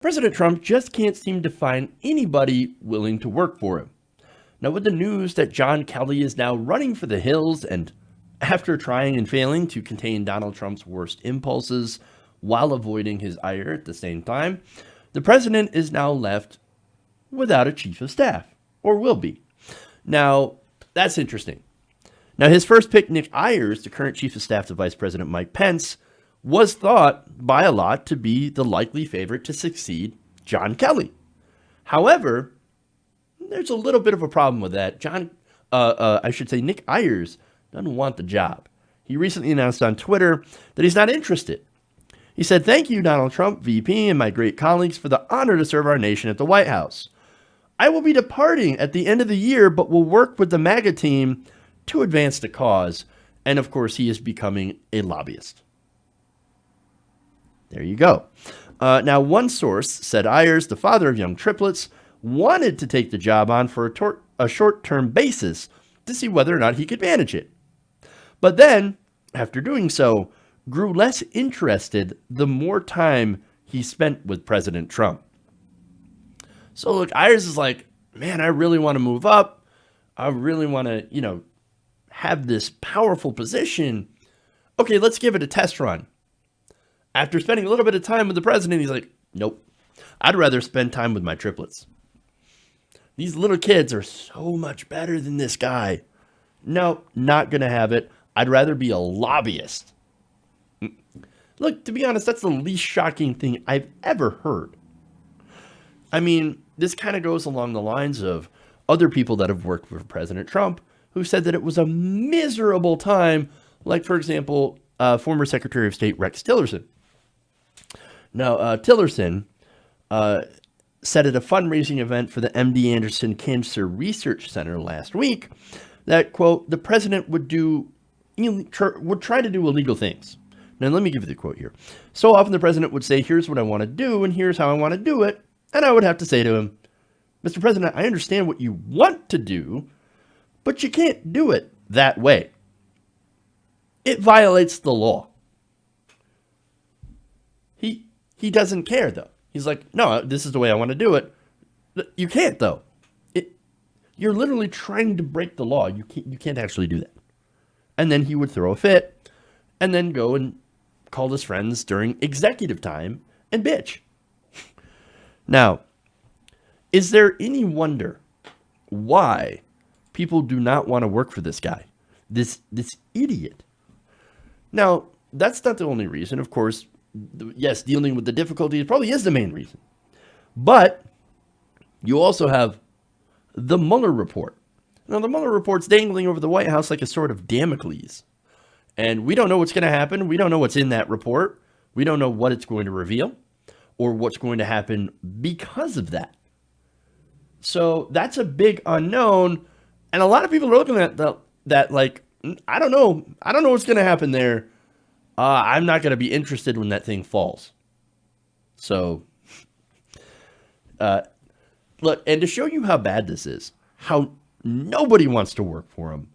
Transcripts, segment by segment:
President Trump just can't seem to find anybody willing to work for him. Now, with the news that John Kelly is now running for the hills, and after trying and failing to contain Donald Trump's worst impulses while avoiding his ire at the same time, the president is now left without a chief of staff, or will be. Now, that's interesting. Now, his first pick, Nick Ayers, the current chief of staff to Vice President Mike Pence, was thought by a lot to be the likely favorite to succeed John Kelly. However, there's a little bit of a problem with that. Nick Ayers doesn't want the job. He recently announced on Twitter that he's not interested. He said, "Thank you, Donald Trump, VP, and my great colleagues for the honor to serve our nation at the White House. I will be departing at the end of the year, but will work with the MAGA team to advance the cause." And of course, he is becoming a lobbyist. There you go. Now, one source said Ayers, the father of young triplets, wanted to take the job on for a short-term basis to see whether or not he could manage it. But then, after doing so, grew less interested the more time he spent with President Trump. So look, Ayers is like, man, I really want to move up. I really want to, have this powerful position. Okay, let's give it a test run. After spending a little bit of time with the president, he's like, nope, I'd rather spend time with my triplets. These little kids are so much better than this guy. No, not going to have it. I'd rather be a lobbyist. Look, to be honest, that's the least shocking thing I've ever heard. I mean, this kind of goes along the lines of other people that have worked for President Trump who said that it was a miserable time, like, for example, former Secretary of State Rex Tillerson. Now, Tillerson said at a fundraising event for the MD Anderson Cancer Research Center last week that, quote, the president would try to do illegal things. Now, let me give you the quote here. So often the president would say, here's what I want to do, and here's how I want to do it. And I would have to say to him, Mr. President, I understand what you want to do, but you can't do it that way. It violates the law. He doesn't care, though. He's like, no, this is the way I want to do it. You can't, though. You're literally trying to break the law. You can't actually do that. And then he would throw a fit and then go and call his friends during executive time and bitch. Now, is there any wonder why people do not want to work for this guy, this idiot? Now, that's not the only reason. Of course, yes, dealing with the difficulties probably is the main reason. But you also have the Mueller report. Now, the Mueller report's dangling over the White House like a sword of Damocles. And we don't know what's going to happen. We don't know what's in that report. We don't know what it's going to reveal or what's going to happen because of that. So that's a big unknown. And a lot of people are looking at that like, I don't know. I don't know what's going to happen there. I'm not going to be interested when that thing falls. So, look, and to show you how bad this is, how nobody wants to work for him,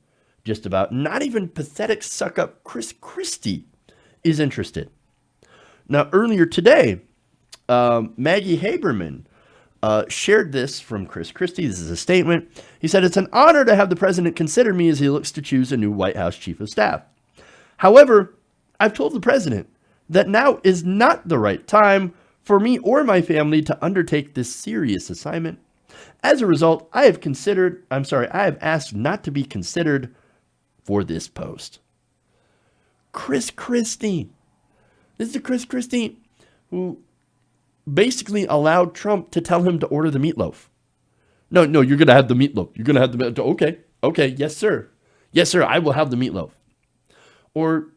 just about, not even pathetic suck-up Chris Christie is interested. Now, earlier today, Maggie Haberman shared this from Chris Christie. This is a statement. He said, "It's an honor to have the president consider me as he looks to choose a new White House chief of staff. However, I've told the president that now is not the right time for me or my family to undertake this serious assignment. As a result, I have asked not to be considered for this post." Chris Christie. This is the Chris Christie who basically allowed Trump to tell him to order the meatloaf. No, you're going to have the meatloaf. You're going to have the meatloaf. Okay, yes, sir. Yes, sir, I will have the meatloaf. Or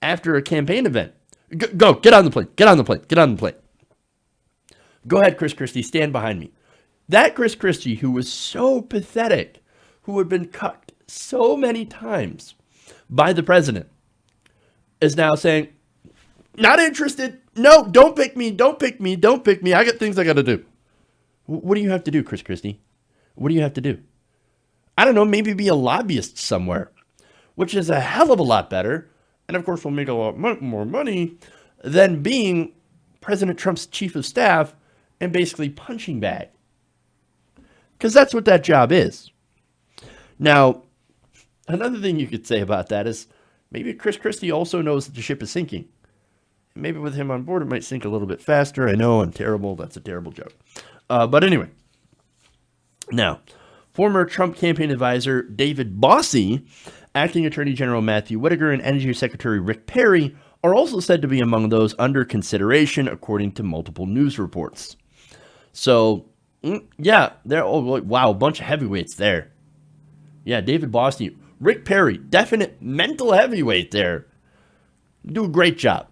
after a campaign event, go, get on the plane, get on the plane. Go ahead, Chris Christie, stand behind me. That Chris Christie, who was so pathetic, who had been cucked so many times by the president, is now saying, not interested. No, don't pick me. I got things I got to do. What do you have to do, Chris Christie? What do you have to do? I don't know, maybe be a lobbyist somewhere, which is a hell of a lot better. And of course, will make a lot more money than being President Trump's chief of staff and basically punching bag. Because that's what that job is. Now, another thing you could say about that is maybe Chris Christie also knows that the ship is sinking. Maybe with him on board, it might sink a little bit faster. I know I'm terrible. That's a terrible joke. But anyway. Now, former Trump campaign advisor David Bossie, acting Attorney General Matthew Whitaker, and Energy Secretary Rick Perry are also said to be among those under consideration, according to multiple news reports. So, yeah, wow, a bunch of heavyweights there. Yeah, David Bossie, Rick Perry, definite mental heavyweight there. Do a great job.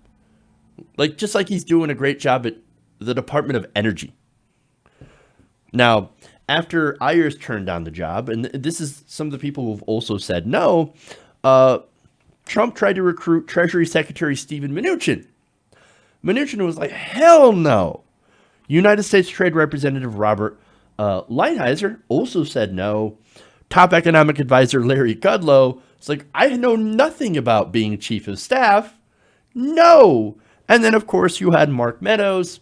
Just like he's doing a great job at the Department of Energy. Now, after Ayers turned down the job, and this is some of the people who've also said no, Trump tried to recruit Treasury Secretary Steven Mnuchin. Mnuchin was like, hell no. United States Trade Representative Robert Lighthizer also said no. Top economic advisor Larry Kudlow is like, I know nothing about being chief of staff. No. And then, of course, you had Mark Meadows,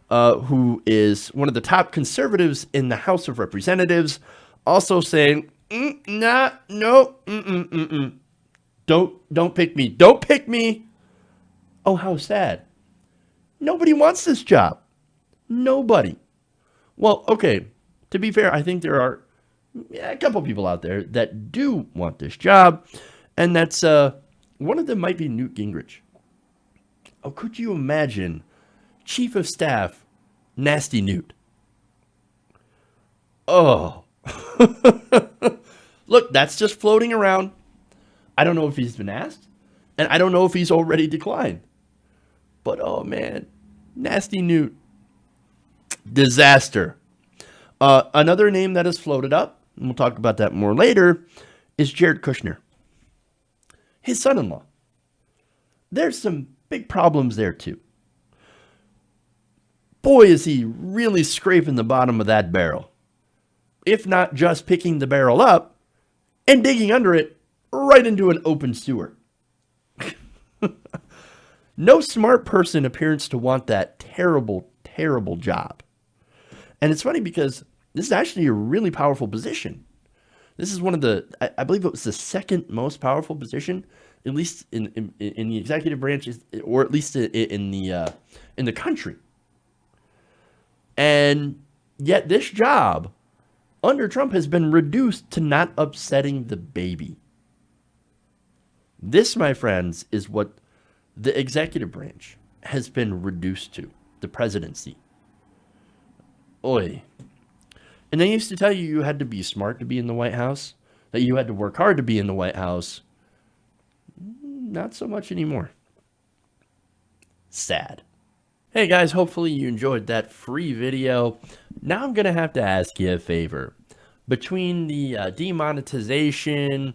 who is one of the top conservatives in the House of Representatives, also saying, no, don't pick me. Don't pick me. Oh, how sad. Nobody wants this job. Nobody. Well, okay, to be fair, I think there are a couple people out there that do want this job, and that's one of them might be Newt Gingrich. Oh, could you imagine Chief of Staff Nasty Newt? Oh. Look, that's just floating around. I don't know if he's been asked, and I don't know if he's already declined. But, oh, man, Nasty Newt. Disaster. Another name that has floated up, and we'll talk about that more later, is Jared Kushner. His son-in-law. There's some big problems there, too. Boy, is he really scraping the bottom of that barrel. If not just picking the barrel up and digging under it right into an open sewer. No smart person appears to want that terrible, terrible job. And it's funny because this is actually a really powerful position. This is one of the, I believe it was the second most powerful position, at least in the executive branch, or at least in the country. And yet this job under Trump has been reduced to not upsetting the baby. This, my friends, is what the executive branch has been reduced to, the presidency. Oy. And they used to tell you you had to be smart to be in the White House, that you had to work hard to be in the White House. Not so much anymore. Sad. Hey guys, hopefully you enjoyed that free video. Now I'm going to have to ask you a favor. Between the demonetization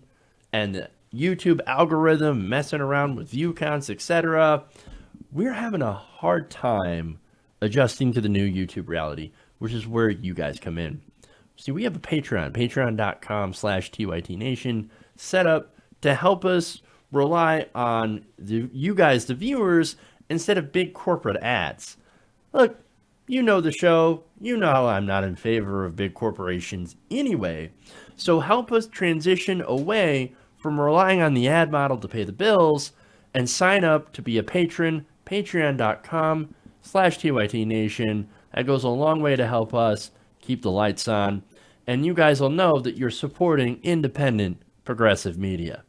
and the YouTube algorithm messing around with view counts, etc., we're having a hard time adjusting to the new YouTube reality, which is where you guys come in. See, we have a Patreon, patreon.com/TYTNation, set up to help us rely on you guys, the viewers, instead of big corporate ads. Look, you know the show. You know how I'm not in favor of big corporations anyway. So help us transition away from relying on the ad model to pay the bills and sign up to be a patron, patreon.com/TYTNation. That goes a long way to help us keep the lights on. And you guys will know that you're supporting independent progressive media.